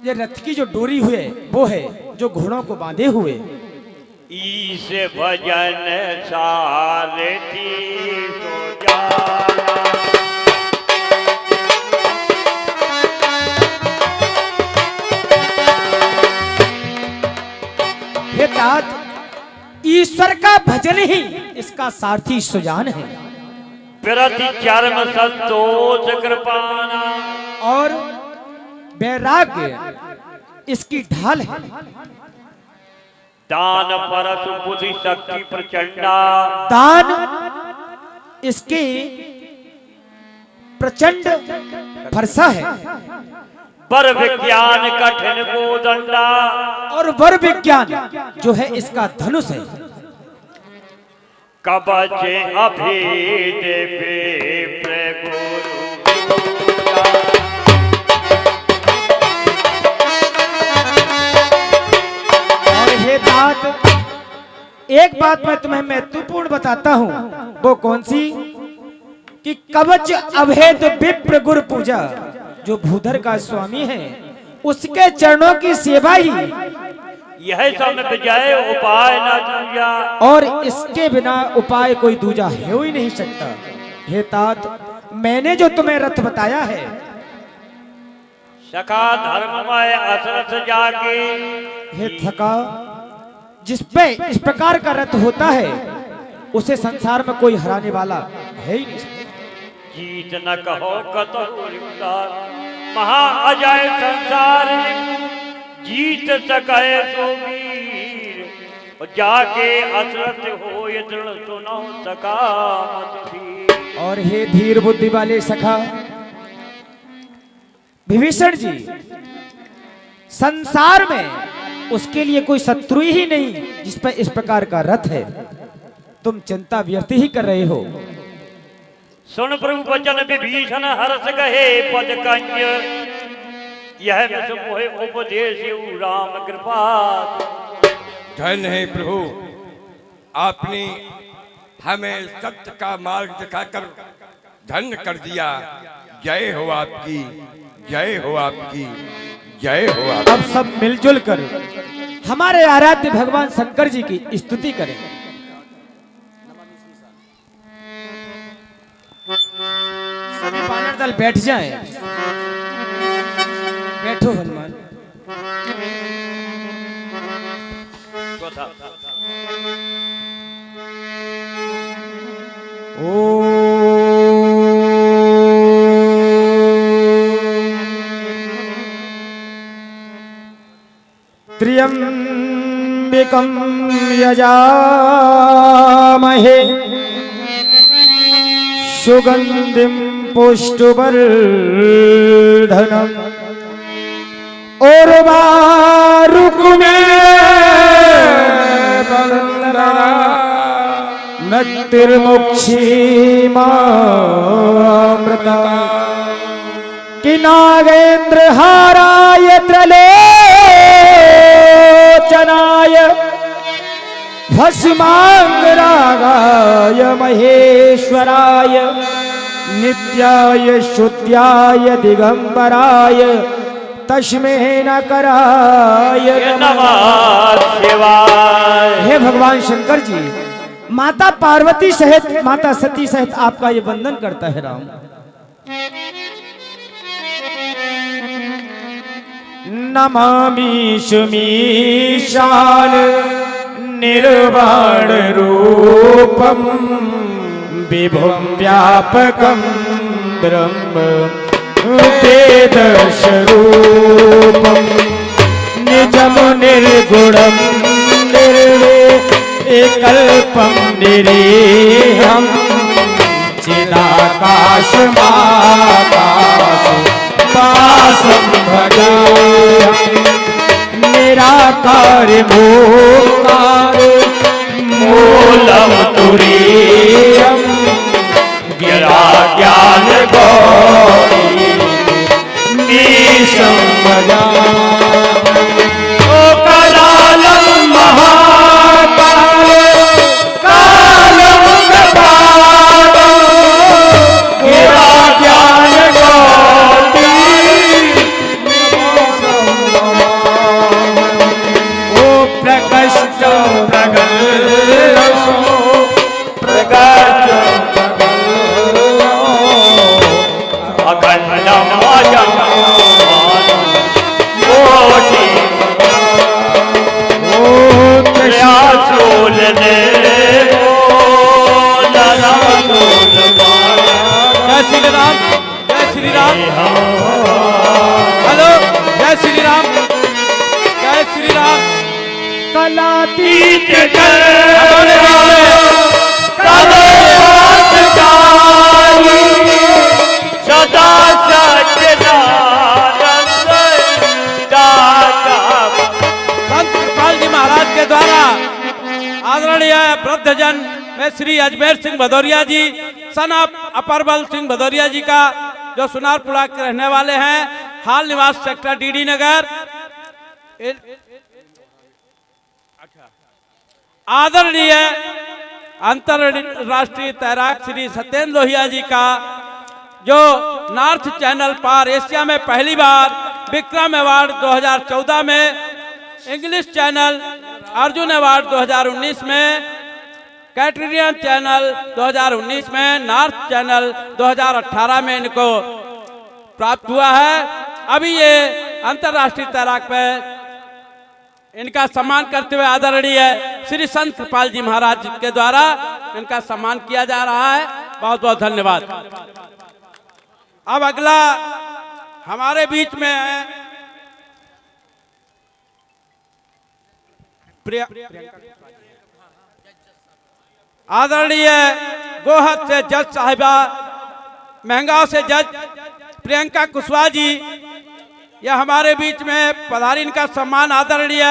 ये रथ की जो डोरी हुए वो है जो घोड़ों को बांधे हुए। ईश भजन सारथी सो जाना। हे तात, ईश्वर का भजन ही इसका सारथी सुजान है। प्रति चर्म संतोष कृपाना। और वैराग्य इसकी ढाल है। दान परस बुद्धि शक्ति प्रचंडा। दान इसकी प्रचंड फरसा है। वर विज्ञान कठिन को दंडा। और वर विज्ञान जो है इसका धनुष है। कवचे अभेद विप्र गुरु। एक बात मैं तुम्हें महत्वपूर्ण बताता हूं, वो कौन सी? कि कवच अभेद विप्र गुरु पूजा। जो भूधर का स्वामी है उसके चरणों की सेवा ही यह सब विजय उपाय न दूजा। और इसके बिना उपाय कोई दूजा हो ही नहीं सकता। हे तात, मैंने जो तुम्हें रथ बताया है, सखा धर्ममय असरथ जाके। हे थका, जिसपे इस प्रकार का रथ होता है उसे संसार में कोई हराने वाला है ही नहीं। जीत न कहो कतो महा अजय संसार जीत सके सो वीर। और जाके असरथ हो ये दृढ़ सुनो सका मत भी। और हे धीर बुद्धि वाले सखा विभीषण जी, संसार में उसके लिए कोई शत्रु ही नहीं जिस पर इस प्रकार का रथ है। तुम चिंता व्यर्थ ही कर रहे हो। सुन प्रभु वचन विभीषण हर्ष कहे पद कंज। यह मोहे उपदेश राम कृपा। धन है प्रभु, आपने हमें सत्य का मार्ग दिखाकर धन्य कर दिया। जय हो आपकी, जय हो आपकी, जय हो आपकी। अब सब मिलजुल कर हमारे आराध्य भगवान शंकर जी की स्तुति करें। सभी वानर दल बैठ जाएं। बैठो हनुमान। त्र्यंबकं यजामहे सुगंधिं पुष्टिवर्धनम् उर्वारुकमेव नक्तिर्मुक्षीमामृता कि नागेन्द्रहाराय त्रलोचनाय भस्मांगरागाय महेश्वराय नित्याय शुद्ध्याय दिगंबराय तस्मै नकराय नमः शिवाय। हे भगवान शंकर जी, माता पार्वती सहित माता सती सहित आपका ये वंदन करता है राम। नमामि सुमीशान निर्वाण रूपम विभुं व्यापकं ब्रह्म वेद स्वरूपं निजं निर्गुणं निर्विकल्पं निरीहं चिदाकाशमाकाशवासं भजेऽहं निराकार भूकार मूलं तुरीयं गिरा ज्ञान गौरी नीशं भजामि। ओ करालं महाकाल कालं कृपालं गिरा ज्ञान गौरी नीशं जय श्री राम, जय श्री राम। हेलो, जय श्री राम, जय श्री राम। कलातीत सदा संत कृपाल जी महाराज के द्वारा आदरणीय वृद्धजन में श्री अजमेर सिंह भदौरिया जी, सन ऑफ अपरबल सिंह भदौरिया जी का, जो सुनारपुरा के रहने वाले हैं, हाल निवास सेक्टर डीडी नगर। आदरणीय अंतरराष्ट्रीय तैराक श्री सत्येंद्र लोहिया जी का, जो नॉर्थ चैनल पार एशिया में पहली बार विक्रम अवार्ड 2014 में, इंग्लिश चैनल अर्जुन अवार्ड 2019 में, कैटेरियन चैनल 2019 में, नॉर्थ चैनल 2018 में इनको प्राप्त हुआ है। अभी ये अंतरराष्ट्रीय तैराक पे इनका सम्मान करते हुए आदरणीय श्री संत कृपाल जी महाराज के द्वारा इनका सम्मान किया जा रहा है। बहुत बहुत धन्यवाद। अब अगला हमारे बीच में है आदरणीय गोहद से जज साहिबा, महंगाव से जज प्रियंका कुशवाहा जी, यह हमारे बीच में पधारी। इनका सम्मान आदरणीय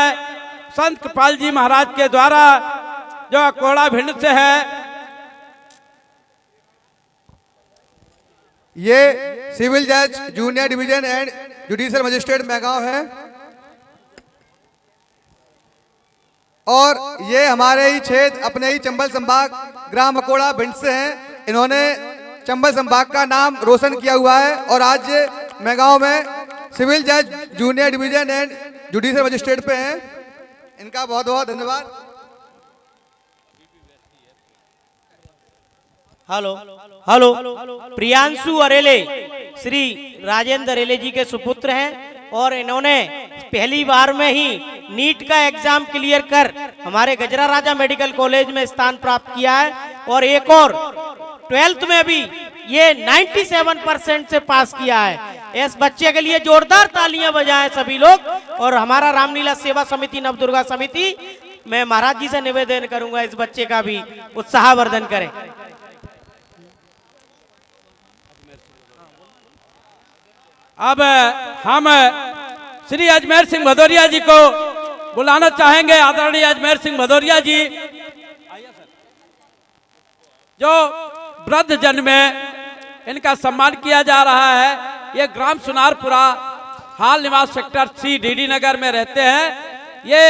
संत कृपाल जी महाराज के द्वारा, जो अकोड़ा भिंड से है। ये सिविल जज junior division and judicial magistrate Mahagaon है, और ये हमारे ही क्षेत्र, अपने ही चंबल संभाग ग्राम अकोड़ा भिंड से हैं। इन्होंने चंबल संभाग का नाम रोशन किया हुआ है, और आज महगांव में सिविल जज junior division and judicial magistrate पे हैं। इनका बहुत बहुत धन्यवाद। हेलो हेलो, प्रियांशु अरेले श्री राजेंद्र अरेले जी के सुपुत्र हैं, और इन्होंने पहली बार में ही नीट का एग्जाम क्लियर कर हमारे गजरा राजा मेडिकल कॉलेज में स्थान प्राप्त किया है, और एक और 12th में भी ये 97% से पास किया है। इस बच्चे के लिए जोरदार तालियां बजाएं सभी लोग। और हमारा रामलीला सेवा समिति, नवदुर्गा समिति, मैं महाराज जी से निवेदन करूंगा इस बच्चे का भी उत्साहवर्धन करें। अब हम श्री अजमेर सिंह भदौरिया जी को बुलाना चाहेंगे। आदरणीय अजमेर सिंह भदौरिया जी, जो वृद्ध जन में इनका सम्मान किया जा रहा है। ये ग्राम सुनारपुरा हाल निवास सेक्टर सी डीडी नगर में रहते हैं। ये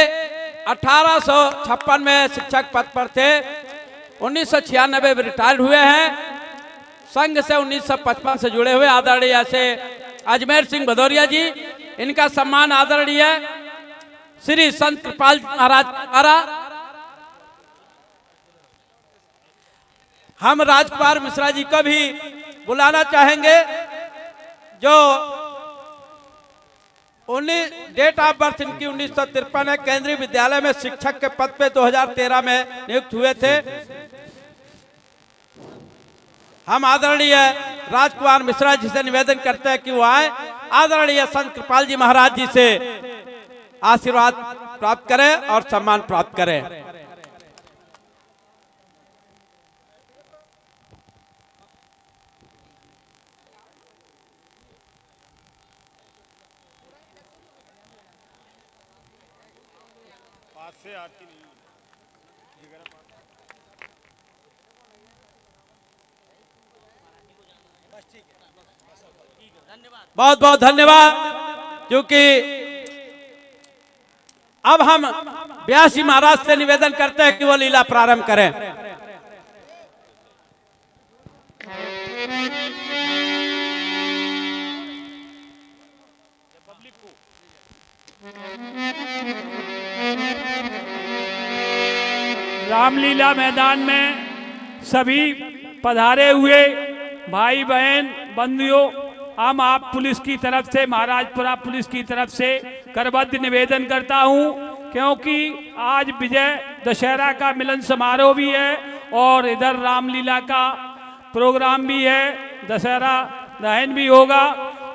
1856 में शिक्षक पद पर थे, 1996 में रिटायर्ड हुए हैं। संघ से 1955 से जुड़े हुए आदरणीय से अजमेर सिंह भदौरिया जी, इनका सम्मान आदरणीय श्री संत कृपाल महाराज द्वारा। हम राजकुमार मिश्रा जी को भी बुलाना चाहेंगे, जो डेट ऑफ बर्थ इनकी 1953 है। केंद्रीय विद्यालय में शिक्षक के पद पे 2013 में नियुक्त हुए थे। हम आदरणीय राजकुमार मिश्रा जी से निवेदन करते हैं कि वो आए, आदरणीय संत कृपाल जी महाराज जी से आशीर्वाद प्राप्त करें और सम्मान प्राप्त करें। बहुत बहुत धन्यवाद। क्योंकि अब हम व्यासी महाराज से निवेदन करते हैं कि वो लीला प्रारंभ करें। रामलीला मैदान में सभी पधारे हुए भाई बहन बंधुओं, हम आप पुलिस की तरफ से, महाराजपुरा पुलिस की तरफ से करबद्ध निवेदन करता हूं, क्योंकि आज विजय दशहरा का मिलन समारोह भी है और इधर रामलीला का प्रोग्राम भी है, दशहरा दहन भी होगा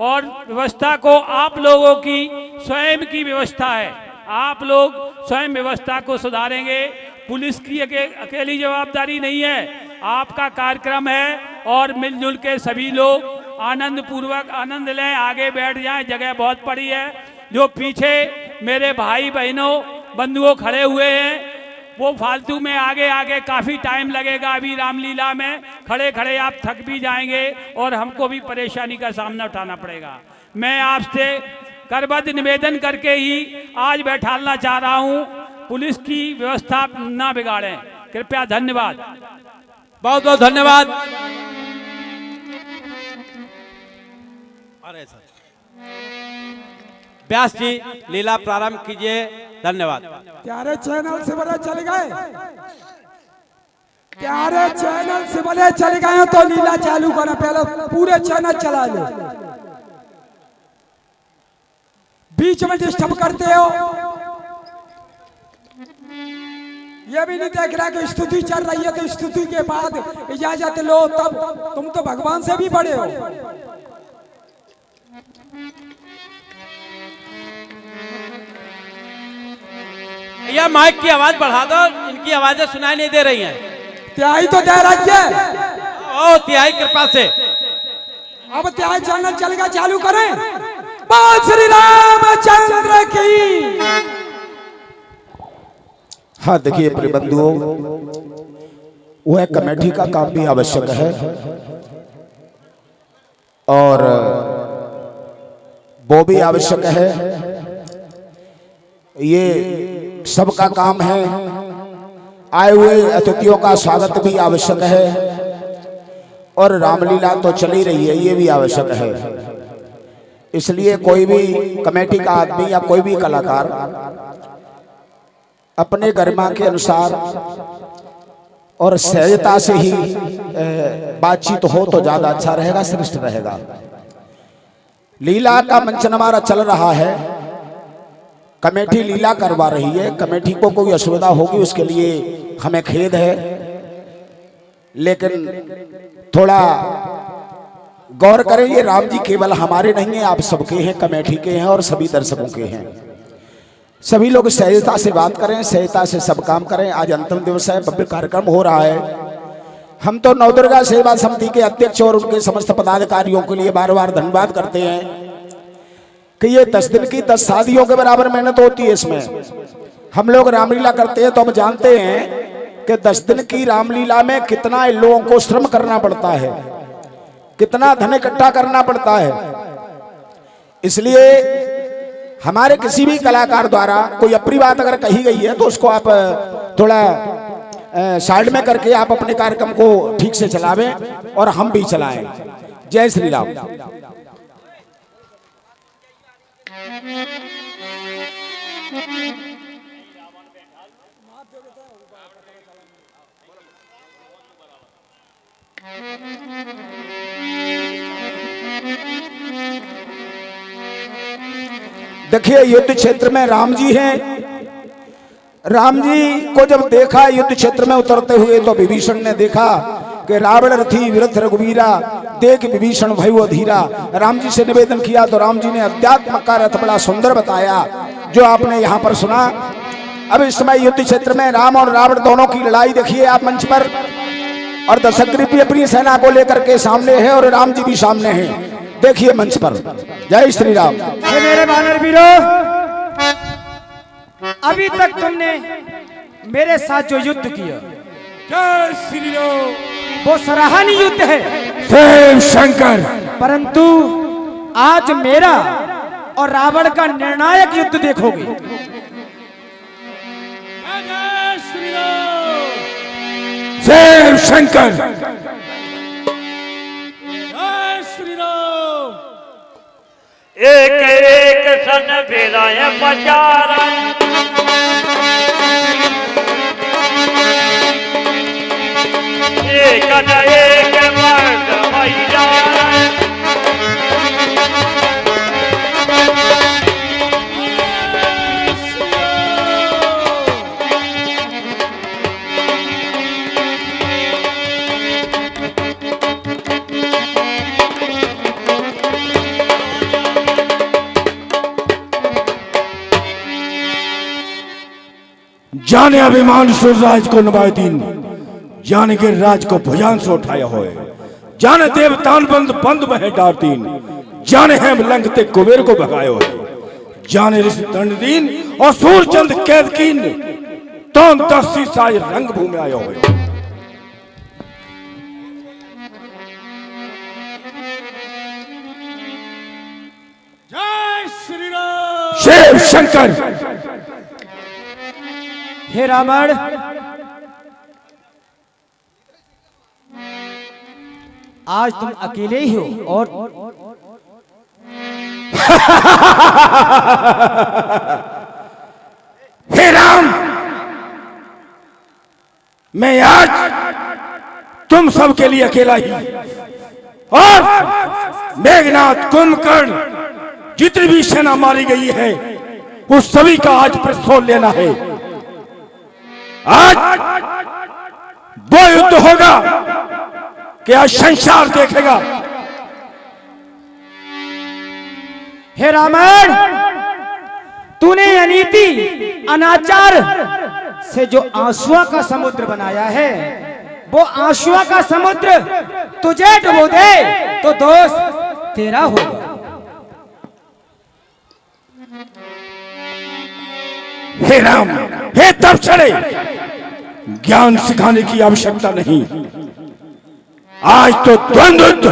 और व्यवस्था को आप लोगों की स्वयं की व्यवस्था है, आप लोग स्वयं व्यवस्था को सुधारेंगे। पुलिस की अकेली जवाबदारी नहीं है, आपका कार्यक्रम है और मिलजुल के सभी लोग आनंद पूर्वक आनंद लें, आगे बैठ जाएं, जगह बहुत पड़ी है। जो पीछे मेरे भाई बहनों बंधुओं खड़े हुए हैं वो फालतू में आगे आगे काफ़ी टाइम लगेगा, अभी रामलीला में खड़े खड़े आप थक भी जाएंगे और हमको भी परेशानी का सामना उठाना पड़ेगा। मैं आपसे करबद्ध निवेदन करके ही आज बैठालना चाह रहा हूं, पुलिस की व्यवस्था ना बिगाड़ें, कृपया। धन्यवाद, बहुत बहुत धन्यवाद। अरे सर व्यास जी लीला प्रारंभ कीजिए। धन्यवाद। प्यारे चैनल से बड़े चले गए, प्यारे चैनल से बड़े चले गए तो लीला चालू करना, पहले पूरे चैनल चला ले, बीच में डिस्टर्ब करते हो। ये भी नहीं देख रहा कि स्तुति चल रही है तो स्तुति के बाद इजाजत लो, तब तुम तो भगवान से भी बड़े हो। या माइक की आवाज बढ़ा दो, इनकी आवाजें सुनाई नहीं दे रही हैं। त्याई तो दे रही है, ओ त्याई कृपा से। अब त्याई चैनल चलेगा, चालू करें। बोल श्री रामचंद्र की। हाँ देखिए प्रिय बंधुओं, वह कमेटी का काम भी आवश्यक है और वो भी आवश्यक है, ये सबका काम है। आए हुए अतिथियों का स्वागत भी आवश्यक है और रामलीला तो चली रही है, ये भी आवश्यक है। इसलिए कोई भी कमेटी का आदमी या कोई भी कलाकार अपने गरिमा के अनुसार और सहजता से ही बातचीत हो तो ज्यादा अच्छा रहेगा, श्रेष्ठ रहेगा। लीला का मंचन हमारा चल रहा है, कमेटी लीला करवा रही है, कमेटी को कोई असुविधा होगी उसके लिए हमें खेद है, लेकिन थोड़ा गौर करें, ये राम जी केवल हमारे नहीं हैं, आप सबके हैं, कमेटी के हैं और सभी दर्शकों के हैं। सभी लोग सहजता से बात करें, सहजता से सब काम करें। आज अंतिम दिवस है, भव्य कार्यक्रम हो रहा है। हम तो नवदुर्गा सेवा समिति के अध्यक्ष और उनके समस्त पदाधिकारियों के लिए बार बार धन्यवाद करते हैं कि ये 10 दिन की 10 शादियों के बराबर मेहनत होती है इसमें। हम लोग रामलीला करते हैं तो हम जानते हैं कि 10 दिन की रामलीला में कितना इन लोगों को श्रम करना पड़ता है, कितना धन इकट्ठा करना पड़ता है। इसलिए हमारे किसी भी कलाकार द्वारा कोई अप्रिय बात अगर कही गई है तो उसको आप थोड़ा साइड में करके आप अपने कार्यक्रम को ठीक से चलावें और हम भी चलाएं। जय श्री राम। देखिए युद्ध क्षेत्र में राम जी हैं। राम जी को जब देखा युद्ध क्षेत्र में उतरते हुए तो विभीषण ने देखा कि रावण रथी विरथ रघुवीरा, देख विभीषण भयउ धीरा। राम जी से निवेदन किया तो राम जी ने अध्यात्म का रथ बड़ा सुंदर बताया जो आपने यहाँ पर सुना। अब इस समय युद्ध क्षेत्र में राम और रावण दोनों की लड़ाई देखिए आप मंच पर, और दशग्रीव भी अपनी सेना को लेकर के सामने है और राम जी भी सामने हैं, देखिए मंच पर। जय श्री राम। मेरे वानर वीरों, अभी तक तुमने मेरे साथ जो युद्ध किया, जय श्री राम, वो सराहनीय युद्ध है शिव शंकर। परंतु आज मेरा और रावण का निर्णायक युद्ध देखोगे। जय श्री राम, शिव शंकर। जय श्री राम। एक एक सन बेराए पचारा कन एक मर्द महिला जाने अभिमान सूरराज को नवायदीन, जाने गिरिराज को भुजान से उठाया हो, जाने देवतान बंद बंद में डारतीन, जाने हेम लंघते कुबेर को भगायो है, जाने ऋषि दंडदीन और सूरचंद कैदकीन तो 10 साल रंग भूमि आयो है। जय श्री राम। शिव शंकर। हे रावण, आज तुम अकेले ही हो और हे राम, मैं आज तुम सबके लिए अकेला ही और मेघनाथ कुंभकर्ण जितनी भी सेना मारी गई है उस सभी का आज प्रस्तोल लेना है। आज वो युद्ध होगा कि आज संसार देखेगा। हे रावण, तूने अनीति अनाचार से जो आंसुओं का समुद्र बनाया है, वो आंसुओं का समुद्र तुझे डुबो दे तो दोष तेरा होगा। हे राम, हे तपछड़े, ज्ञान सिखाने की आवश्यकता नहीं। आज तो द्वंद्व,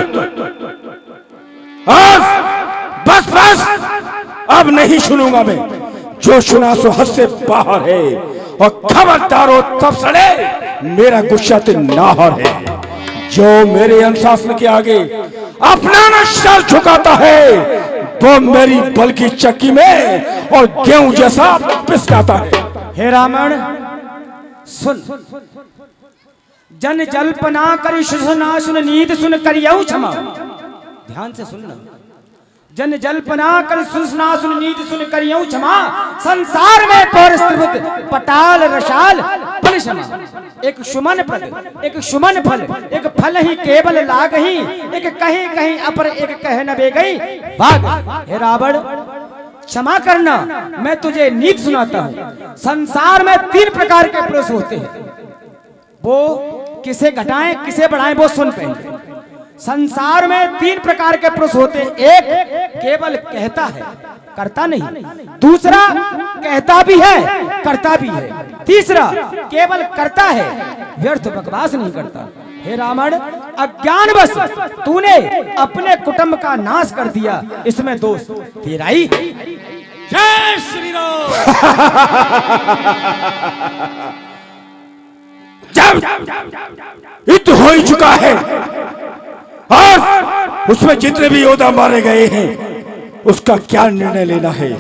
आज बस बस, अब नहीं सुनूंगा मैं। जो सुना सो हद से बाहर है और खबरदारो तपछड़े, मेरा गुस्सा तो नाहर है। जो मेरे अनुशासन के आगे अपना न सर झुकाता है वो मेरी बल की चक्की में और गेहूं जैसा पिस जाता है। हे रावण सुन, जन जल्पना करि सुना सुन नीत सुन करियौ क्षमा। ध्यान से सुनना। जन जल्पना कर सुना सुन नीत सुन करियौ क्षमा। संसार में पौरस्त्रिवत पटाल रसाल फल क्षमा। एक सुमन पद, एक सुमन फल, एक फल ही केवल लाग ही, एक कहीं कहीं अपर एक कह न बे गई बाग। हे रावण, क्षमा करना, मैं तुझे नीति सुनाता हूँ। संसार में 3 प्रकार के पुरुष होते हैं, वो किसे घटाएं किसे बढ़ाएं वो सुन पहले। संसार में 3 प्रकार के पुरुष होते हैं। एक केवल कहता है, करता नहीं। दूसरा कहता भी है, करता भी है। तीसरा केवल करता है, व्यर्थ बकवास नहीं करता। हे रावण, अज्ञानवश तूने अपने कुटुंब का नाश कर दिया, इसमें दोष तेरा ही। जय श्री राम। जब युद्ध हो ही चुका है और उसमें जितने भी योद्धा मारे गए हैं उसका क्या निर्णय लेना है।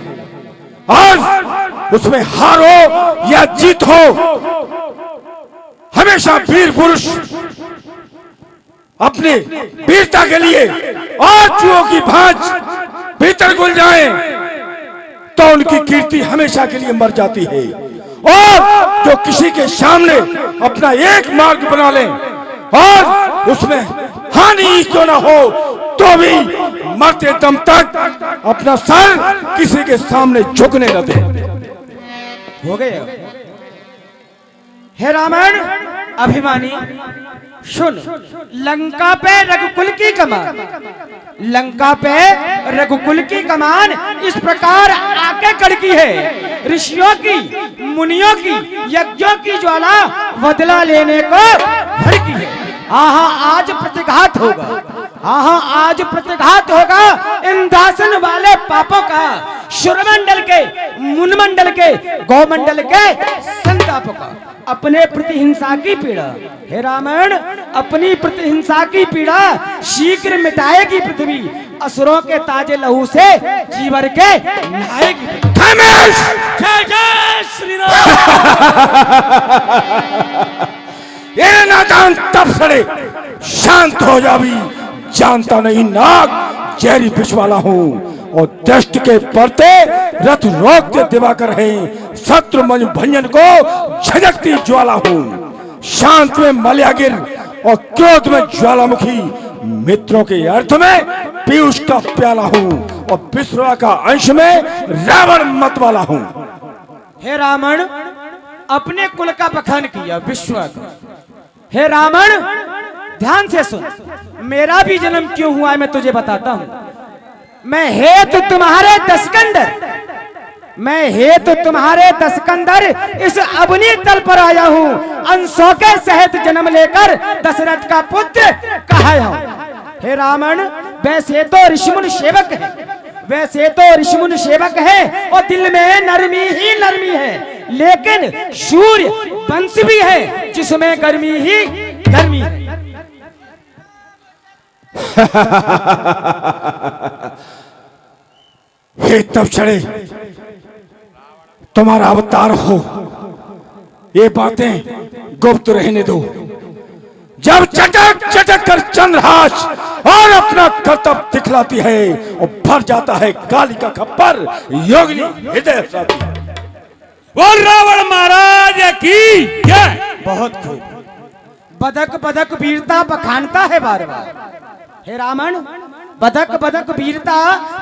और उसमें हार हो या जीत हो, हमेशा वीर पुरुष अपने वीरता के लिए और चूहों की भांज भीतर घुल जाए तो उनकी कीर्ति हमेशा के लिए मर जाती है। और जो किसी के सामने अपना एक मार्ग बना ले और उसमें हानि क्यों ना हो तो भी मरते दम तक अपना सर किसी के सामने झुकने न दे। हो गया। हे रावण अभिमानी, सुन, लंका पे रघुकुल की कमान, लंका पे रघुकुल की कमान इस प्रकार आके कड़की है। ऋषियों की, मुनियों की, यज्ञों की ज्वाला बदला लेने को भड़की है। आहा आज प्रतिघात होगा, आहा आज प्रतिघात होगा इन दासन वाले पापों का, शुरमंडल के, मुनमंडल के, गौमंडल के संतापों का। अपने प्रतिहिंसा की पीड़ा, हे रावण, अपनी प्रतिहिंसा की पीड़ा शीघ्र मिटाएगी पृथ्वी। असुरों के ताजे लहू से जीवन के नहाएगी। जय जय श्री राम। ये नादान तपछड़े, शांत हो जा भी, जानता नहीं नाग जहरी विष वाला हूँ और दृष्ट के परते रथ रोकते दिवाकर है, शत्रु मन भंजन को झजकती ज्वाला हूँ। शांत में मलयागिर और क्रोध में ज्वालामुखी, मित्रों के अर्थ में पीयूष का प्याला हूँ और विश्वा का अंश में रावण मत वाला हूँ। हे रावण, अपने कुल का बखान किया विश्व का। हे रावण, ध्यान से सुन, मेरा भी जन्म क्यों हुआ है मैं तुझे बताता हूं। मैं हेतु तुम्हारे दशकंदर, मैं हेतु तुम्हारे दशकंदर इस अवनी तल पर आया हूं, अंशों के सहित जन्म लेकर दशरथ का पुत्र कहाया हूं। हे रावण, वैसे तो ऋषिमुनि सेवक है, वैसे तो ऋषिमुनि सेवक है और दिल में नरमी ही नरमी है, लेकिन सूर्य वंश भी है जिसमें गर्मी ही गर्मी है। हे तब चढ़े, तुम्हारा अवतार हो, ये बातें गुप्त रहने दो। जब चटक चटक कर चंद्रहास और अपना कर्तव्य दिखलाती है और भर जाता है काली का खप्पर योगिनी हृदय साथी। वो रावण महाराज की जय। बहुत खूब, बदक बदक वीरता बखानता है बार बार। हे रावण, बदक बदक वीरता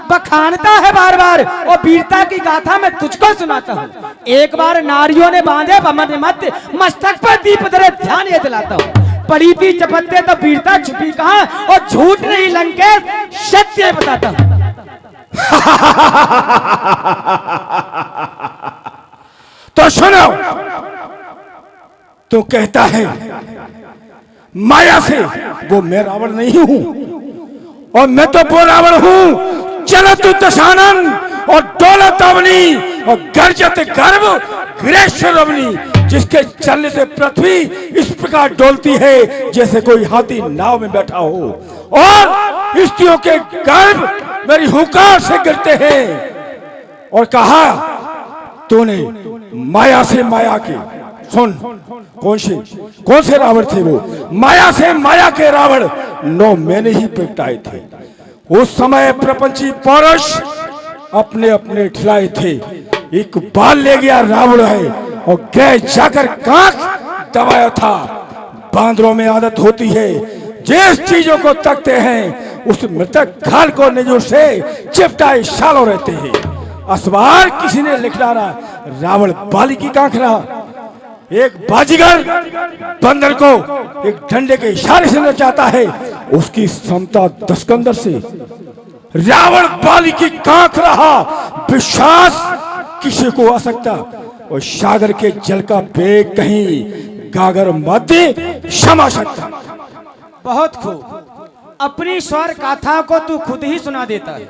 बखानता है बार बार और वीरता की गाथा मैं तुझको सुनाता हूँ। एक बार नारियों ने बांधे बमन मत मस्तक पर दीप धरे ध्यान ये दिलाता हूँ। पड़ी थी चपत्ते तो वीरता छुपी कहाँ और झूठ नहीं लंके सत्य बताता हूँ। तो सुनो, तो कहता है माया से वो मैं रावण नहीं हूं और मैं तो वो रावण हूं चलत दशानन और दौलत अवनी और गर्जत गर्भ गिरेश्वर अवनी, जिसके चलने से पृथ्वी इस प्रकार डोलती है जैसे कोई हाथी नाव में बैठा हो और स्त्रियों के गर्भ मेरी हुंकार से गिरते हैं। और कहा तूने माया से माया के, सुन कौन से रावण थे वो? माया से माया के रावण 9 मैंने ही प्रगटाए थे। उस समय प्रपंची पौरुष अपने अपने ठिलाए थे। एक बाल ले गया रावण है और गए जाकर कांख दबाया था। बांदरों में आदत होती है, जिस चीजों को तकते हैं उस मृतक घाल को निजोर से चिपटाए सालों रहते हैं। असवार किसी ने लिख डाला, रावण बाली की कांख रहा। एक बाजीगर बंदर को एक डंडे के इशारे से नचाता है, उसकी समता दशकंदर से। रावण बाली की कांख रहा, विश्वास किसी को आ सकता और सागर के जल का बेग कहीं गागर मध्य क्षमा सकता। बहुत खूब, अपनी स्वर गाथा को तू खुद ही सुना देता है,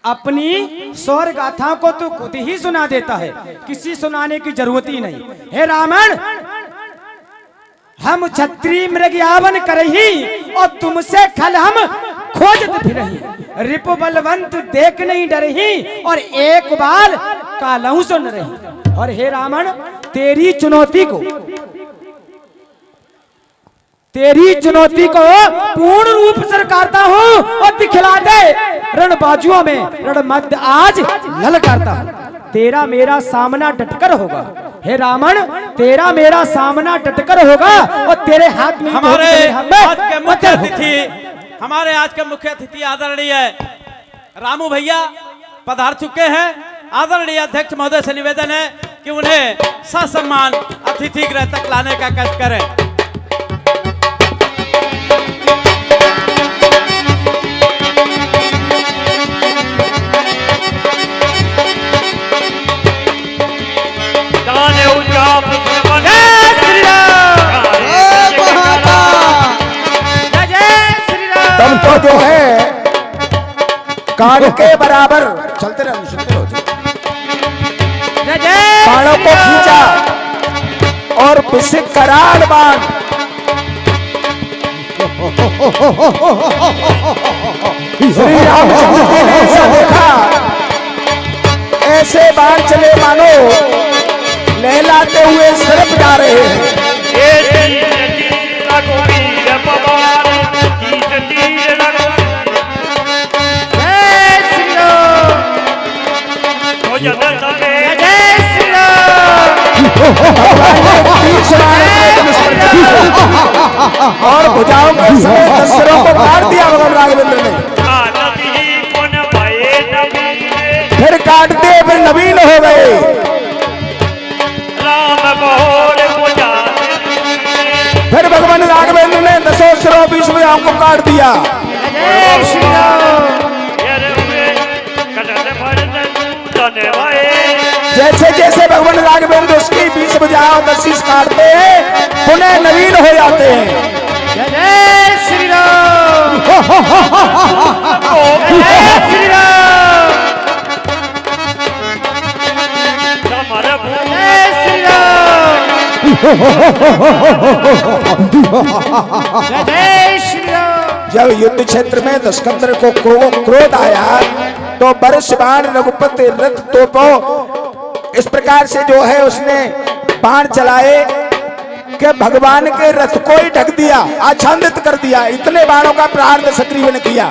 अपनी स्वर गाथा को तू खुद ही सुना देता है, किसी सुनाने की जरूरत ही नहीं। हे रावण, हम क्षत्रिय मृगयावन करही और तुमसे खल हम खोजत फिरही, रिपु बलवंत देख नहीं डरही और एक बार कालहू सुन रही। और हे रावण, तेरी चुनौती को पूर्ण रूप से करता हूँ और दिखला दे रण बाजुओं में रण मध्य आज ललकारता हूँ। तेरा मेरा सामना डटकर होगा। हे रावण, तेरा मेरा सामना डटकर होगा और तेरे हाथ में हमारे आज के मुख्य अतिथि आदरणीय रामू भैया पधार चुके हैं। आदरणीय अध्यक्ष महोदय से निवेदन है कि उन्हें ससम्मान अतिथि गृह तक लाने का कष्ट करें। तब तो जो है कान के बराबर चलते रहो, सुनते रहो। बाणों को खींचा और बिसिक करार बाण, श्री रामचंद्र ने ऐसा देखा, ऐसे बाण चले मानो लहलाते हुए सिर्फ जा रहे हैं। और भुजाओं के समेत 10 सिरों को काट दिया भगवान राघवेंद्र ने। फिर काटते फिर नवीन हो गए। फिर भगवान राघवेंद्र ने 10 सिरों 20 भुजाओं को काट दिया। जय श्री राम। जैसे जैसे भगवान राघवेंद्र उसकी 20 भुजाओं 10 शीश काटते हैं पुनः नवीन हो जाते हैं। जय श्री राम। जय श्री राम। जय श्री राम। जय श्री राम। जब युद्ध क्षेत्र में दशकंदर को क्रोध आया तो बरस बाण रघुपति रथ तोपो इस प्रकार से जो है उसने बाण चलाए कि भगवान के रथ को ही ढक दिया, आच्छादित कर दिया। इतने बाणों का प्रहार दशग्रीव ने किया।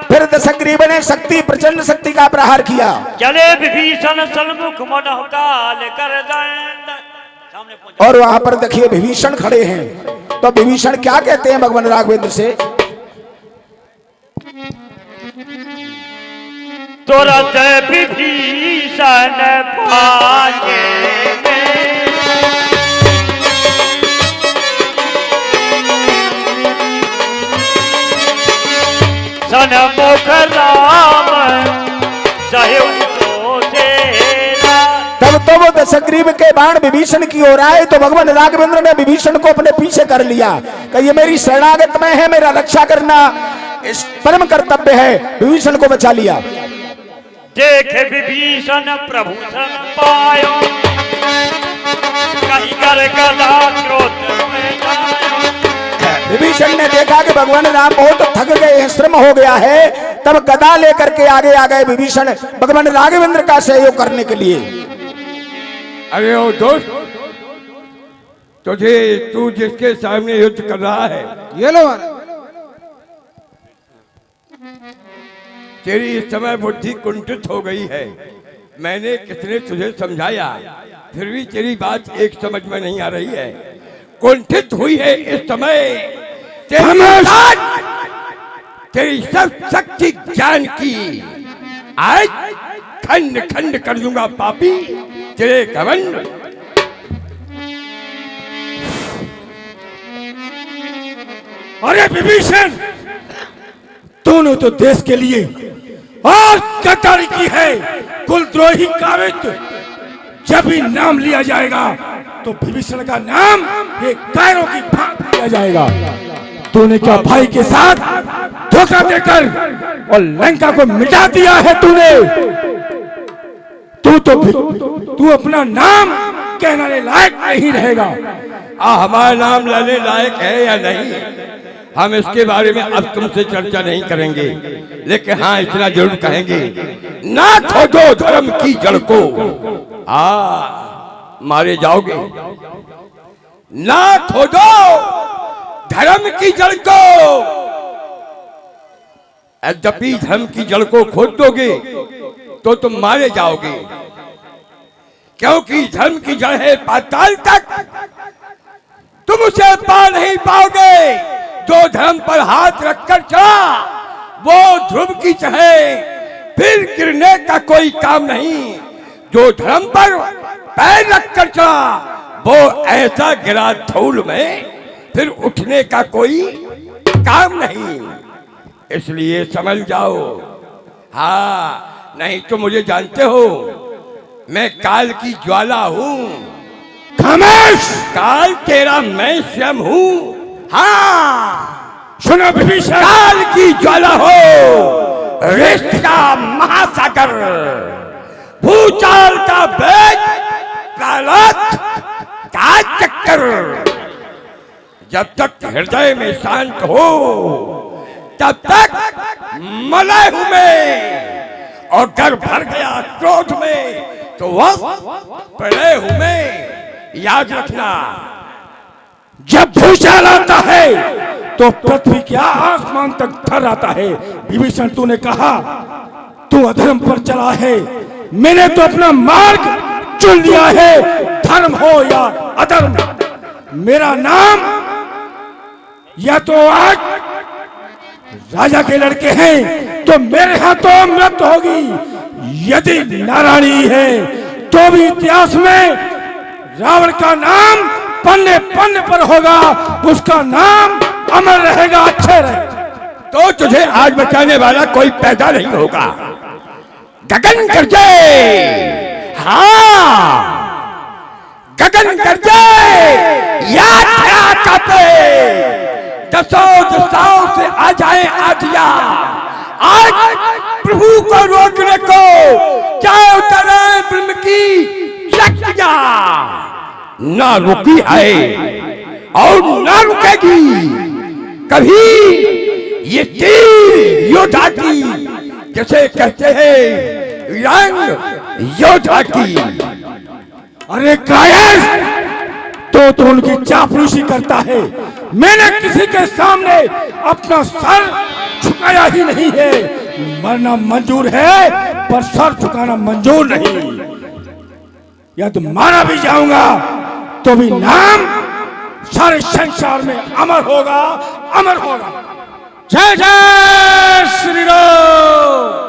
फिर दशग्रीव ने शक्ति प्रचंड शक्ति का प्रहार किया। चले विभीषण सन्मुख मनोह काल कर और वहां पर देखिए विभीषण खड़े हैं। तो विभीषण क्या कहते हैं भगवान राघवेंद्र से? तुरंत विभीषण पाके सन्मुख राम तब तो वो दशग्रीव के बाण विभीषण की ओर आए तो भगवान राघवेंद्र ने विभीषण को अपने पीछे कर लिया कि ये मेरी शरणागत में है, मेरा रक्षा करना इस परम कर्तव्य है। विभीषण को बचा लिया। देखे विभीषण प्रभु सन पायो कहीं कर गदा क्रोध में जायो। विभीषण ने देखा कि भगवान राम बहुत थक गए हैं, श्रम हो गया है, तब गदा लेकर के आगे आ गए विभीषण भगवान राघवेंद्र का सहयोग करने के लिए। अरे ओ दोस्त, तुझे तू जिसके सामने युद्ध कर रहा है ये लो तेरी इस समय बुद्धि कुंठित हो गई है। मैंने कितने तुझे समझाया फिर भी तेरी बात एक समझ में नहीं आ रही है। कुंठित हुई है इस समय तेरी सब शक्ति ज्ञान की आज खंड खंड कर दूंगा पापी तेरे घमंड। अरे विभीषण, तूने तो देश के लिए और गद्दारी की है, कुलद्रोही कावित। जब भी नाम लिया जाएगा तो विभीषण का नाम ये कायरों की भांति लिया जाएगा। तूने क्या भाई के साथ धोखा देकर और लंका को मिटा दिया है तूने। तू अपना नाम कहने लायक नहीं रहेगा। हमारा नाम लेने लायक है या नहीं हम इसके बारे में अब तुमसे चर्चा नहीं करेंगे, लेकिन हाँ इतना जरूर कहेंगे, ना खोदो धर्म की जड़ को मारे जाओगे। ना खोदो धर्म की जड़ को, यद्यपि धर्म की जड़ को खोद दोगे तो तुम मारे जाओगे, क्योंकि धर्म की जड़ है पाताल तक, तुम उसे पा नहीं पाओगे। जो धर्म पर हाथ रखकर चला वो ध्रुव की चाहे फिर गिरने का कोई काम नहीं। जो धर्म पर पैर रखकर चला वो ऐसा गिरा धूल में फिर उठने का कोई काम नहीं। इसलिए समझ जाओ। हाँ, नहीं तो मुझे जानते हो, मैं काल की ज्वाला हूँ। खामोश! काल तेरा मैं स्वयं हूँ। हाँ सुनो विभीषण, काल की ज्वाला हो, रिश्त का महासागर, भूचाल का वेग, कालत का चक्कर। जब तक हृदय में शांत हो तब तक मलय हूं मैं, और घर भर गया क्रोध में तो वह प्रलय हूं मैं। याद रखना, जब भूचाल आता है तो पृथ्वी क्या आसमान तक थर आता है। विभीषण, तूने कहा तू अधर्म पर चला है, मैंने तो अपना मार्ग चुन लिया है, धर्म हो या अधर्म। मेरा नाम या तो आज राजा के लड़के हैं तो मेरे हाथों मृत्यु होगी, यदि नारायणी है तो भी इतिहास में रावण का नाम पन्ने पन्ने पर होगा, उसका नाम अमर रहेगा, अच्छे रहेगा। तो तुझे आज बचाने वाला कोई पैदा नहीं होगा। गगन गर्जे, हाँ गगन गर्जे, याद कापे, दसों दिशाओं से आ जाए आजिया, आज प्रभु को रोकने को चाहे उतरे ब्रह्म की शक्तियां, ना रुकी है और ना रुकेगी कभी ये तीर योद्धा की, जैसे कहते हैं रंग योद्धा की। अरे कायर, तो उनकी चापलूसी करता है। मैंने किसी के सामने अपना सर झुकाया ही नहीं है। मरना मंजूर है पर सर झुकाना मंजूर नहीं। या तो मारा भी जाऊंगा तो भी नाम सारे संसार में अमर होगा, अमर होगा। जय जय श्री राम।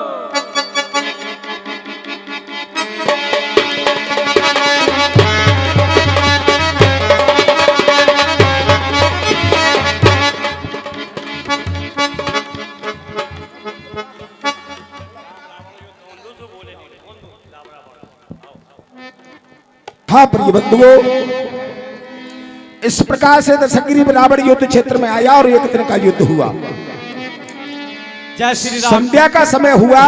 हाँ प्रिय बंधुओं, इस प्रकार से दशग्रीव रावण युद्ध क्षेत्र में आया और एक दिन का युद्ध हुआ। जय श्री राम। संध्या का समय हुआ।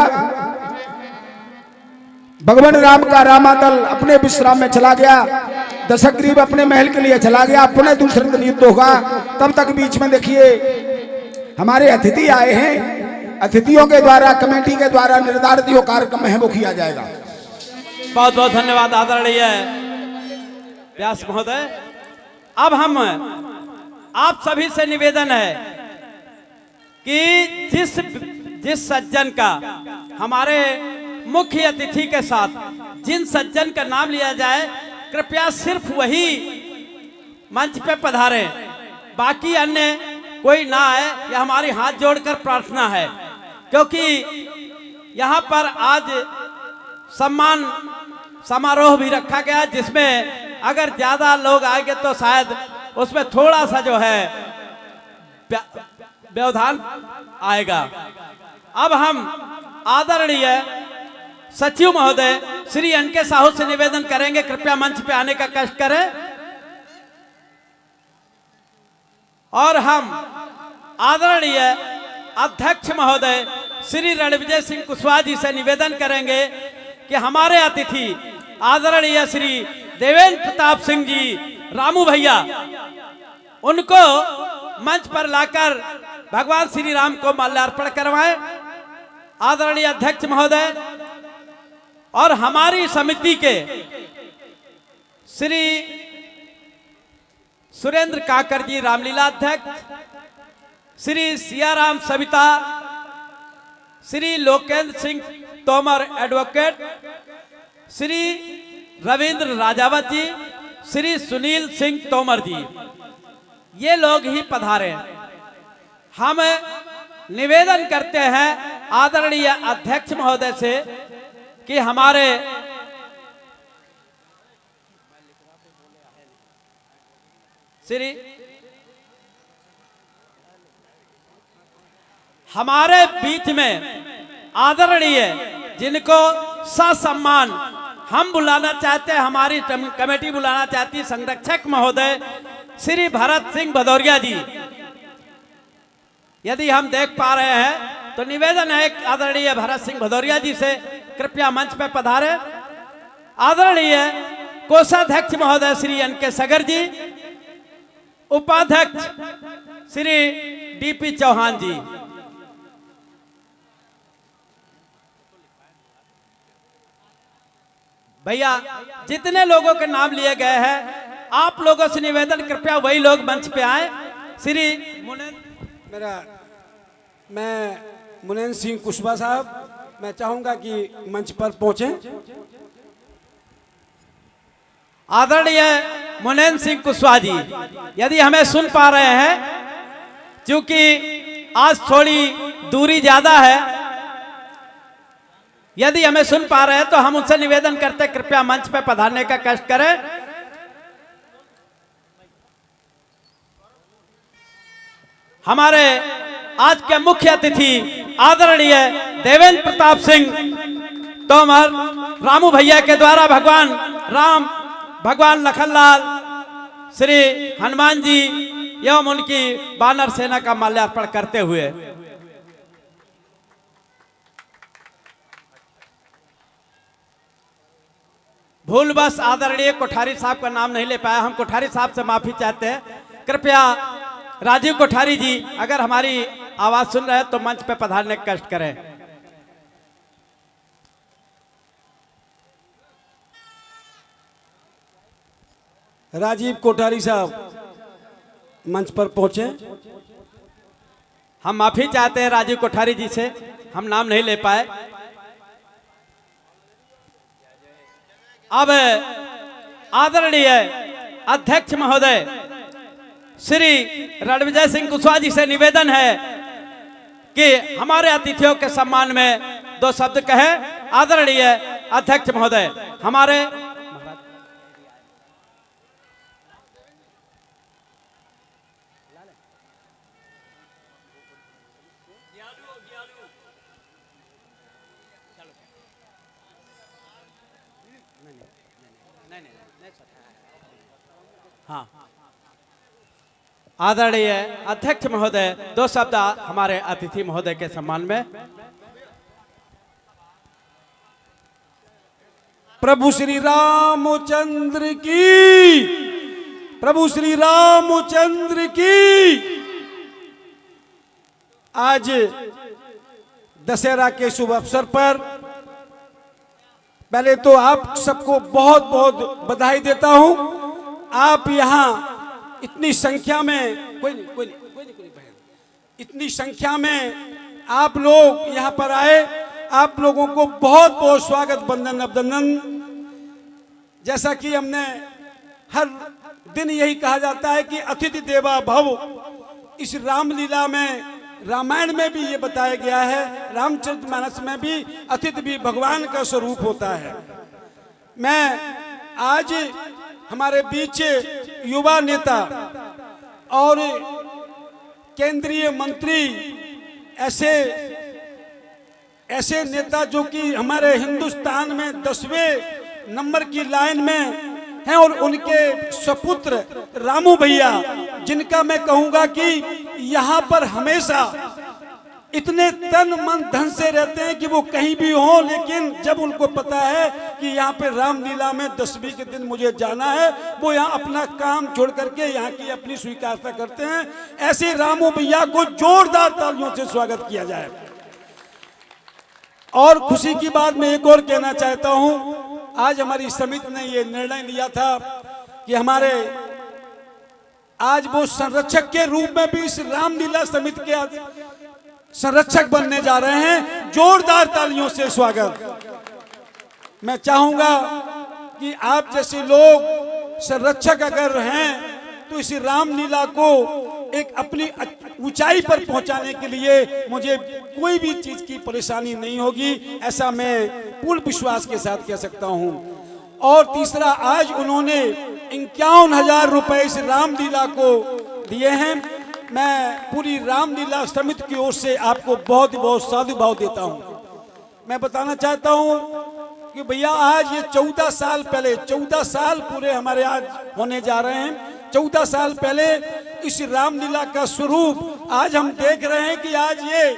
भगवान राम का रामादल अपने विश्राम में चला गया, दशग्रीव अपने महल के लिए चला गया। पुनः दूसरे दिन युद्ध होगा। तब तक बीच में देखिए हमारे अतिथि आए हैं। अतिथियों के द्वारा, कमेटी के द्वारा निर्धारित जो कार्यक्रम है वो किया जाएगा। बहुत बहुत धन्यवाद आदरणीय व्यास महोदय। अब हम आप सभी से निवेदन है कि जिस सज्जन का हमारे मुख्य अतिथि के साथ जिन सज्जन का नाम लिया जाए, कृपया सिर्फ वही मंच पे पधारें, बाकी अन्य कोई ना आए। यह हमारी हाथ जोड़कर प्रार्थना है, क्योंकि यहाँ पर आज सम्मान समारोह भी रखा गया, जिसमें अगर ज्यादा लोग आएंगे तो शायद उसमें थोड़ा सा जो है व्यवधान आएगा। अब हम आदरणीय सचिव महोदय श्री एन.के. साहू से निवेदन करेंगे, कृपया मंच पे आने का कष्ट करें। और हम आदरणीय अध्यक्ष महोदय श्री रणविजय सिंह कुशवाहा जी से निवेदन करेंगे कि हमारे अतिथि आदरणीय श्री देवेंद्र प्रताप सिंह जी रामू भैया, उनको मंच पर लाकर भगवान श्री राम को माल्यार्पण करवाएं। आदरणीय अध्यक्ष महोदय और हमारी समिति के श्री सुरेंद्र काकर जी रामलीला अध्यक्ष, श्री सियाराम सविता, श्री लोकेंद्र सिंह तोमर एडवोकेट, श्री रविंद्र राजावत जी, श्री सुनील सिंह तोमर जी, ये लोग ही पधारे। हम निवेदन करते हैं आदरणीय अध्यक्ष महोदय से कि हमारे बीच में आदरणीय जिनको ससम्मान हम बुलाना चाहते हैं, हमारी कमेटी बुलाना चाहती है, संरक्षक महोदय श्री भरत सिंह भदौरिया जी, यदि हम देख पा रहे हैं तो निवेदन है आदरणीय भरत सिंह भदौरिया जी से कृपया मंच पर पधारे। आदरणीय कोषाध्यक्ष महोदय श्री एन.के. सगर जी, उपाध्यक्ष श्री डी.पी. चौहान जी, भैया जितने लोगों के नाम लिए गए हैं, आप लोगों से निवेदन कृपया वही लोग मंच पे आए। श्री मैं मुनेन्द्र सिंह कुशवाहा साहब, मैं चाहूंगा कि मंच पर पहुंचे। आदरणीय मुनेन्द्र सिंह कुशवाहा जी, यदि हमें सुन पा रहे हैं, क्योंकि आज थोड़ी दूरी ज्यादा है, यदि हमें सुन पा रहे हैं तो हम उनसे निवेदन करते हैं कृपया मंच पर पधारने का कष्ट करें। हमारे आज के मुख्य अतिथि आदरणीय देवेंद्र प्रताप सिंह तोमर रामू भैया के द्वारा भगवान राम, भगवान लखनलाल, श्री हनुमान जी एवं उनकी वानर सेना का माल्यार्पण करते हुए भूलवश आदरणीय कोठारी साहब का नाम नहीं ले पाया, हम कोठारी साहब से माफी चाहते हैं। कृपया राजीव कोठारी जी अगर हमारी आवाज सुन रहे हैं तो मंच पे पधारने का कष्ट करें। राजीव कोठारी साहब मंच पर पहुंचे। हम माफी चाहते हैं राजीव कोठारी जी से, हम नाम नहीं ले पाए। अब आदरणीय अध्यक्ष महोदय श्री रणविजय सिंह कुशवाहा जी से निवेदन है कि हमारे अतिथियों के सम्मान में 2 शब्द कहे। आदरणीय अध्यक्ष महोदय हमारे हाँ, आदरणीय अध्यक्ष महोदय 2 शब्द हमारे अतिथि महोदय के सम्मान में। प्रभु श्री रामचंद्र की, प्रभु श्री रामचंद्र की। आज दशहरा के शुभ अवसर पर पहले तो आप सबको बहुत बहुत बधाई देता हूं। आप यहाँ इतनी संख्या में, कोई नहीं बहन, इतनी संख्या में आप लोग यहाँ पर आए, आप लोगों को बहुत बहुत स्वागत, वंदन, अभिनंदन। जैसा कि हमने हर दिन यही कहा जाता है कि अतिथि देवा भव, इस रामलीला में, रामायण में भी ये बताया गया है, रामचरितमानस में भी अतिथि भी भगवान का स्वरूप होता है। मैं आज हमारे बीच युवा नेता और केंद्रीय मंत्री, ऐसे नेता जो कि हमारे हिंदुस्तान में 10वें नंबर की लाइन में हैं, और उनके सपुत्र रामू भैया, जिनका मैं कहूंगा कि यहाँ पर हमेशा इतने तन मन धन से रहते हैं कि वो कहीं भी हो, लेकिन जब उनको पता है कि यहाँ पे रामलीला में 10वीं के दिन मुझे जाना है, वो यहाँ अपना काम छोड़ करके यहाँ की अपनी स्वीकारता करते हैं। ऐसे रामू भैया को जोरदार तालियों से स्वागत किया जाए। और खुशी की बात मैं एक और कहना चाहता हूँ, आज हमारी समिति ने ये निर्णय लिया था कि हमारे आज वो संरक्षक के रूप में भी इस रामलीला समिति के संरक्षक बनने जा रहे हैं। जोरदार तालियों से स्वागत। मैं चाहूंगा कि आप जैसे लोग संरक्षक अगर हैं तो इस रामलीला को एक अपनी ऊंचाई पर पहुंचाने के लिए मुझे कोई भी चीज की परेशानी नहीं होगी, ऐसा मैं पूर्ण विश्वास के साथ कह सकता हूं। और तीसरा, आज उन्होंने 51,000 रुपए इस रामलीला को दिए हैं। मैं पूरी रामलीला समिति की ओर से आपको बहुत बहुत साधु भाव देता हूं। मैं बताना चाहता हूं कि भैया आज ये 14 साल पहले, 14 साल पूरे हमारे आज होने जा रहे हैं। 14 साल पहले इस रामलीला का स्वरूप आज हम देख रहे हैं कि आज ये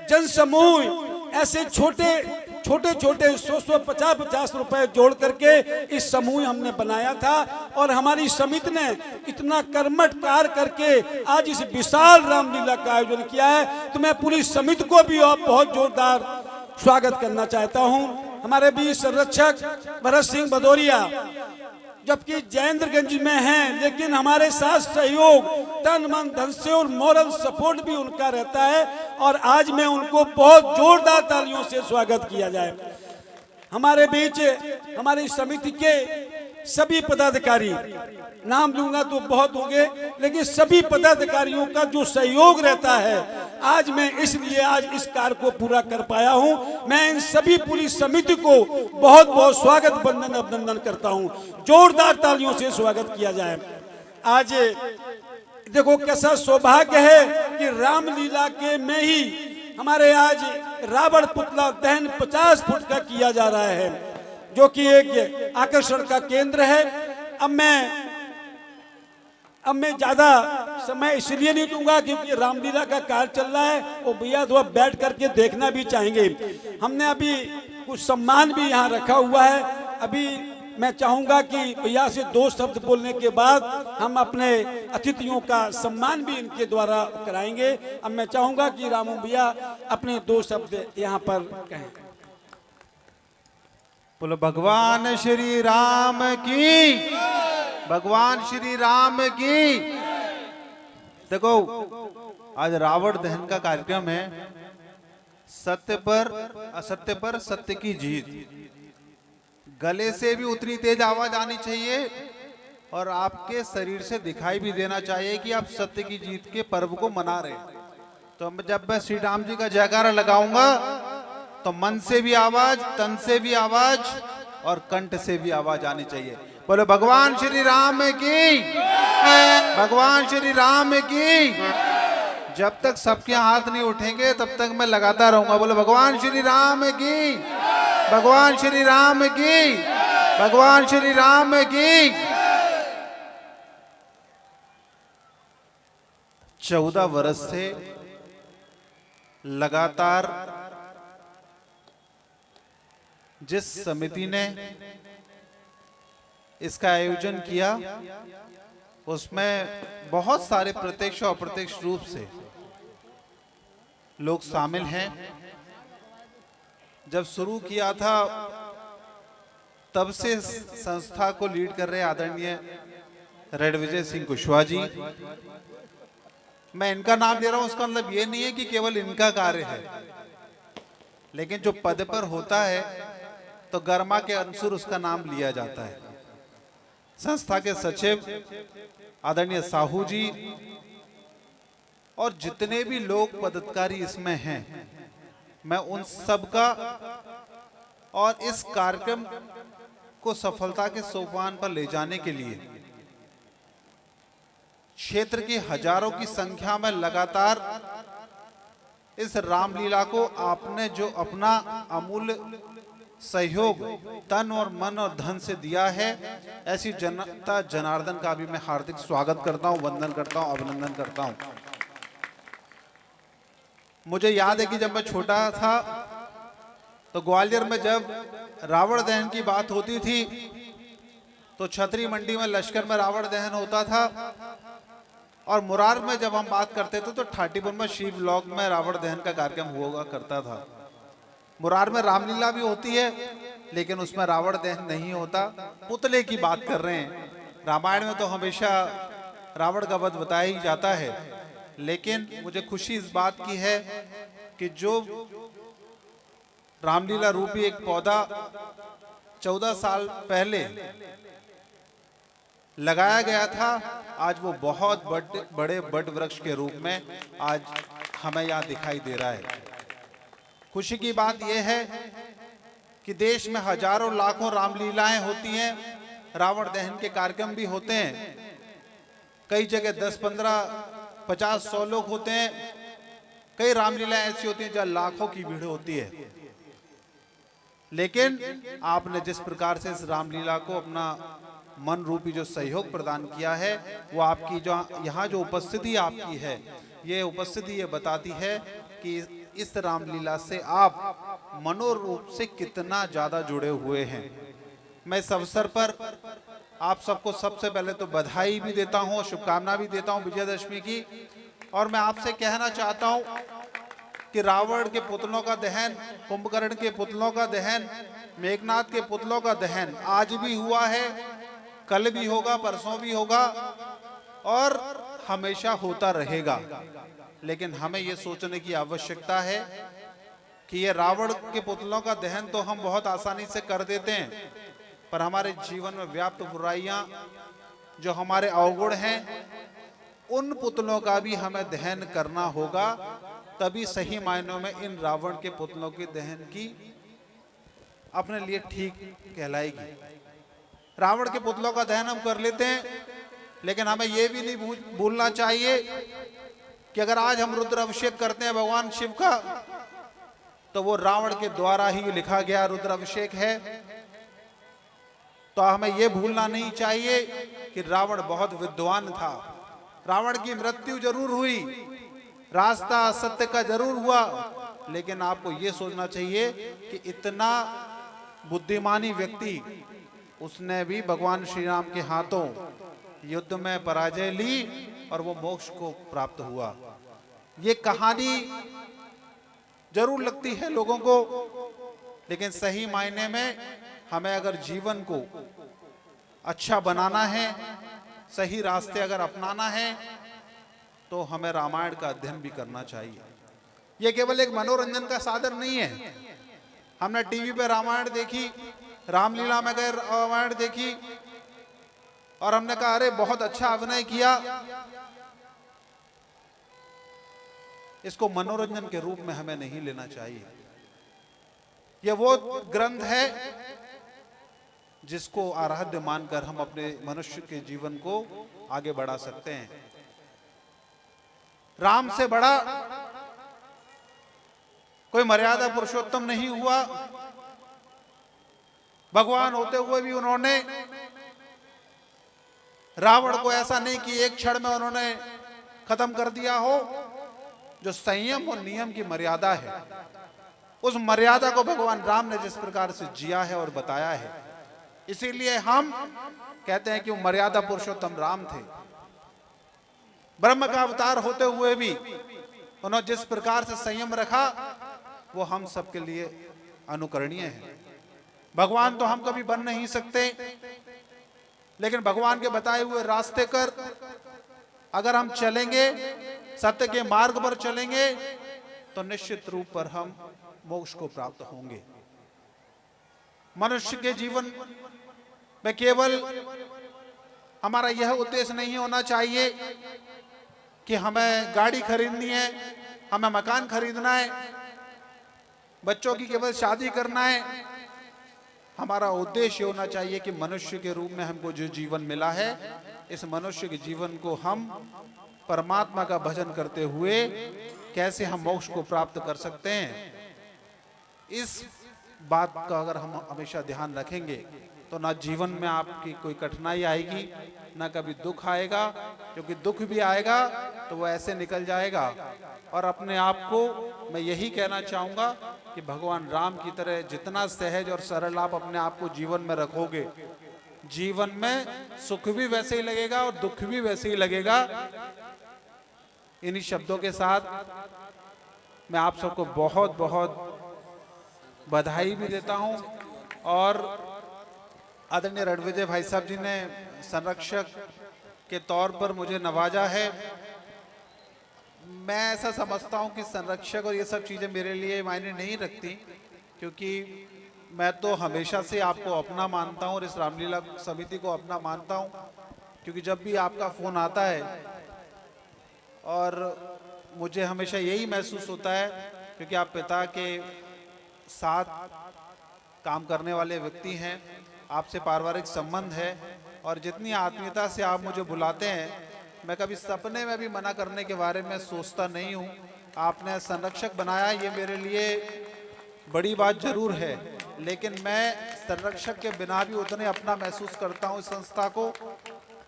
जनसमूह ऐसे छोटे छोटे 100 50 रुपए जोड़ करके इस समूह हमने बनाया था, और हमारी समिति ने इतना कर्मठ कार्य करके आज इस विशाल रामलीला का आयोजन किया है। तो मैं पूरी समिति को भी बहुत जोरदार स्वागत करना चाहता हूं। हमारे बीच संरक्षक भरत सिंह भदौरिया जबकि जयेंद्रगंज में हैं, लेकिन हमारे साथ सहयोग तन मन धन से और मॉरल सपोर्ट भी उनका रहता है, और आज मैं उनको बहुत जोरदार तालियों से स्वागत किया जाए। हमारे बीच हमारी समिति के सभी पदाधिकारी, नाम लूंगा तो बहुत होंगे, लेकिन सभी पदाधिकारियों का जो सहयोग रहता है, आज मैं इसलिए आज इस कार्य को पूरा कर पाया हूं। मैं इन सभी पुलिस समिति को बहुत बहुत स्वागत वंदन अभिनंदन करता हूं। जोरदार तालियों से स्वागत किया जाए। आज देखो कैसा सौभाग्य है कि रामलीला के में ही हमारे आज रावण पुतला दहन 50 फुट का किया जा रहा है, जो कि एक आकर्षण का केंद्र है। अब मैं ज्यादा समय इसलिए नहीं दूंगा क्योंकि रामलीला का कार्य चल रहा है और भैया थोड़ा बैठ करके देखना भी चाहेंगे। हमने अभी कुछ सम्मान भी यहाँ रखा हुआ है। अभी मैं चाहूंगा कि भैया से 2 शब्द बोलने के बाद हम अपने अतिथियों का सम्मान भी इनके द्वारा कराएंगे। अब मैं चाहूंगा कि रामू भैया अपने 2 शब्द यहाँ पर कहें। बोलो भगवान श्री राम की, भगवान श्री राम की। देखो आज रावण दहन का कार्यक्रम है। सत्य पर असत्य पर सत्य की जीत। गले से भी उतनी तेज आवाज आनी चाहिए और आपके शरीर से दिखाई भी देना चाहिए कि आप सत्य की जीत के पर्व को मना रहे हैं। तो जब मैं श्री राम जी का जयकारा लगाऊंगा तो मन से भी आवाज, तन से भी आवाज और कंठ से भी आवाज आनी चाहिए। बोलो भगवान श्री राम की, भगवान श्री राम की। जब तक सबके हाथ नहीं उठेंगे तब तक मैं लगाता रहूंगा। बोलो भगवान श्री राम की, भगवान श्री राम की, भगवान श्री राम की। 14 वर्ष से लगातार जिस समिति ने इसका आयोजन किया उसमें बहुत सारे प्रत्यक्ष और अप्रत्यक्ष रूप से लोग शामिल हैं। जब शुरू किया था तब से संस्था को लीड कर रहे आदरणीय रणविजय सिंह कुशवाहा जी, मैं इनका नाम ले रहा हूं, उसका मतलब ये नहीं है कि केवल इनका कार्य है, लेकिन जो पद पर होता है तो गर्मा के अनुसार उसका नाम लिया जाता है। संस्था के सचिव आदरणीय साहू जी और जितने भी लोग पदाधिकारी इसमें हैं, मैं उन सब का और इस कार्यक्रम को सफलता के सोपान पर ले जाने के लिए क्षेत्र की हजारों की संख्या में लगातार इस रामलीला को आपने जो अपना अमूल्य सहयोग तन और मन और धन से दिया है, ऐसी जनता जनार्दन का भी मैं हार्दिक स्वागत करता हूं, वंदन करता हूं, अभिनंदन करता हूं। मुझे याद है कि जब मैं छोटा था तो ग्वालियर में जब रावण दहन की बात होती थी तो छतरी मंडी में लश्कर में रावण दहन होता था, और मुरार में जब हम बात करते थे तो ठाटीपुर में शिव लॉक में रावण दहन का कार्यक्रम हुआ करता था। मुरार में रामलीला भी होती है लेकिन उसमें रावण दहन नहीं होता, पुतले की बात कर रहे हैं। रामायण में तो हमेशा रावण का वध बताया ही जाता है, लेकिन मुझे खुशी इस बात की है कि जो रामलीला रूपी एक पौधा 14 साल पहले लगाया गया था, आज वो बहुत बड़े बड़ वृक्ष के रूप में आज हमें यहाँ दिखाई दे रहा है। खुशी की बात यह है कि देश में हजारों लाखों रामलीलाएं होती हैं, रावण दहन के कार्यक्रम भी होते हैं। कई जगह 10, 15, 50, 100 लोग होते हैं। कई रामलीलाएं ऐसी होती हैं जहां लाखों की भीड़ होती है। लेकिन आपने जिस प्रकार से इस रामलीला को अपना मन रूपी जो सहयोग प्रदान किया है, वो आपकी जो यहाँ जो उपस्थिति आपकी है, ये उपस्थिति ये बताती है कि इस रामलीला से आप मनोरूप से कितना ज्यादा जुड़े हुए हैं। मैं इस अवसर पर आप सबको सबसे पहले तो बधाई भी देता हूं, शुभकामना भी देता हूं विजयदशमी की। और मैं आपसे कहना चाहता हूं कि रावण के पुतलों का दहन, कुंभकर्ण के पुतलों का दहन, मेघनाथ के पुतलों का दहन आज भी हुआ है, कल भी होगा, परसों भी होगा और हमेशा होता रहेगा। लेकिन हमें यह सोचने की आवश्यकता है कि ये रावण के पुतलों का दहन तो हम बहुत आसानी से कर देते हैं, पर हमारे जीवन में व्याप्त बुराइयां जो हमारे अवगुण हैं, उन पुतलों का भी हमें दहन करना होगा। तभी सही मायनों में इन रावण के पुतलों के दहन की अपने लिए ठीक कहलाएगी। रावण के पुतलों का दहन हम कर लेते हैं, लेकिन हमें यह भी नहीं भूलना चाहिए कि अगर आज हम रुद्र अभिषेक करते हैं भगवान शिव का, तो वो रावण के द्वारा ही लिखा गया रुद्र अभिषेक है। तो हमें यह भूलना नहीं चाहिए कि रावण बहुत विद्वान था। रावण की मृत्यु जरूर हुई, रास्ता सत्य का जरूर हुआ, लेकिन आपको यह सोचना चाहिए कि इतना बुद्धिमानी व्यक्ति, उसने भी भगवान श्री राम के हाथों युद्ध में पराजय ली और वो मोक्ष को प्राप्त हुआ। ये कहानी जरूर लगती है लोगों को, लेकिन सही मायने में हमें अगर जीवन को अच्छा बनाना है, सही रास्ते अगर अपनाना है, तो हमें रामायण का अध्ययन भी करना चाहिए। यह केवल एक मनोरंजन का साधन नहीं है। हमने टीवी पे रामायण देखी, रामलीला में गए रामायण देखी और हमने कहा अरे बहुत अच्छा अभिनय किया। इसको मनोरंजन के रूप में हमें नहीं लेना चाहिए। यह वो ग्रंथ है जिसको आराध्य मानकर हम अपने मनुष्य के जीवन को आगे बढ़ा सकते हैं। राम से बड़ा कोई मर्यादा पुरुषोत्तम नहीं हुआ। भगवान होते हुए भी उन्होंने रावण को ऐसा नहीं कि एक क्षण में उन्होंने खत्म कर दिया हो। जो संयम और नियम की मर्यादा है, उस मर्यादा को भगवान राम ने जिस प्रकार से जिया है और बताया है, इसीलिए हम कहते हैं कि वो मर्यादा पुरुषोत्तम राम थे। ब्रह्म का अवतार होते हुए भी उन्होंने जिस प्रकार से संयम रखा, वो हम सबके लिए अनुकरणीय है। भगवान तो हम कभी बन नहीं सकते, लेकिन भगवान के बताए हुए रास्ते कर अगर हम चलेंगे, सत्य के मार्ग पर चलेंगे, तो निश्चित रूप पर हम मोक्ष को प्राप्त होंगे। मनुष्य के जीवन में केवल हमारा यह उद्देश्य नहीं होना चाहिए कि हमें गाड़ी खरीदनी है, हमें मकान खरीदना है, बच्चों की केवल शादी करना है। हमारा उद्देश्य होना चाहिए कि मनुष्य के रूप में हमको जो जीवन मिला है, इस मनुष्य के जीवन को हम परमात्मा का भजन करते हुए कैसे हम मोक्ष को प्राप्त कर सकते हैं। इस बात का अगर हम हमेशा ध्यान रखेंगे, तो ना जीवन में आपकी कोई कठिनाई आएगी, ना कभी दुख आएगा, क्योंकि दुख भी आएगा तो वो ऐसे निकल जाएगा। और अपने आप को मैं यही कहना चाहूँगा कि भगवान राम की तरह जितना सहज और सरल आप अपने आप को जीवन में रखोगे, जीवन में सुख भी वैसे ही लगेगा और दुख भी वैसे ही लगेगा। इन्हीं शब्दों के साथ मैं आप सबको बहुत बहुत बधाई भी देता हूं। और आदरणीय रणविजय भाई साहब जी ने संरक्षक के तौर पर मुझे नवाजा है। मैं ऐसा समझता हूं कि संरक्षक और ये सब चीज़ें मेरे लिए मायने नहीं रखती, क्योंकि मैं तो हमेशा से आपको अपना मानता हूं और इस रामलीला समिति को अपना मानता हूं। क्योंकि जब भी आपका फ़ोन आता है, और मुझे हमेशा यही महसूस होता है, क्योंकि आप पिता के साथ काम करने वाले व्यक्ति हैं, आपसे पारिवारिक संबंध है, और जितनी आत्मीयता से आप मुझे बुलाते हैं, मैं कभी सपने में भी मना करने के बारे में सोचता नहीं हूँ। आपने संरक्षक बनाया, ये मेरे लिए बड़ी बात जरूर है, लेकिन मैं संरक्षक के बिना भी उतने अपना महसूस करता हूँ इस संस्था को,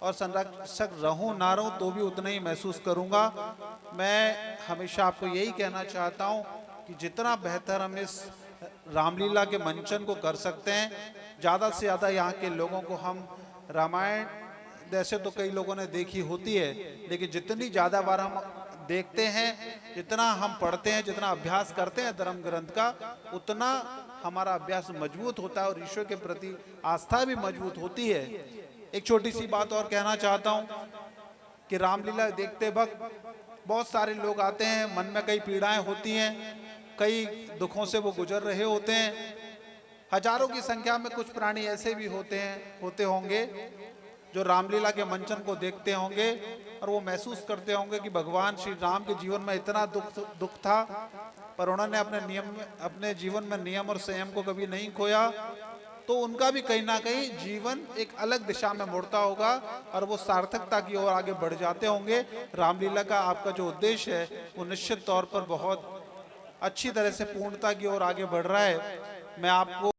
और संरक्षक रहूं ना रहूं तो भी उतना ही महसूस करूंगा। मैं हमेशा आपको यही कहना चाहता हूं कि जितना बेहतर हम इस रामलीला के मंचन को कर सकते हैं, ज़्यादा से ज़्यादा यहाँ के लोगों को हम रामायण जैसे तो कई लोगों ने देखी होती है, लेकिन जितनी ज़्यादा बार हम देखते हैं, जितना हम पढ़ते हैं, जितना अभ्यास करते हैं धर्म ग्रंथ का, उतना हमारा अभ्यास मजबूत होता है और ईश्वर के प्रति आस्था भी मजबूत होती है। एक छोटी सी बात और कहना चाहता हूँ कि रामलीला देखते वक्त बहुत सारे लोग आते हैं, मन में कई पीड़ाएं होती हैं, कई दुखों से वो गुजर रहे होते हैं, हजारों की संख्या में कुछ प्राणी ऐसे भी होते होंगे जो रामलीला के मंचन को देखते होंगे और वो महसूस करते होंगे कि भगवान श्री राम के जीवन में इतना दुख था, पर उन्होंने अपने जीवन में नियम और संयम को कभी नहीं खोया, तो उनका भी कहीं ना कहीं जीवन एक अलग दिशा में मुड़ता होगा और वो सार्थकता की ओर आगे बढ़ जाते होंगे। रामलीला का आपका जो उद्देश्य है वो निश्चित तौर पर बहुत अच्छी तरह से पूर्णता की ओर आगे बढ़ रहा है। मैं आपको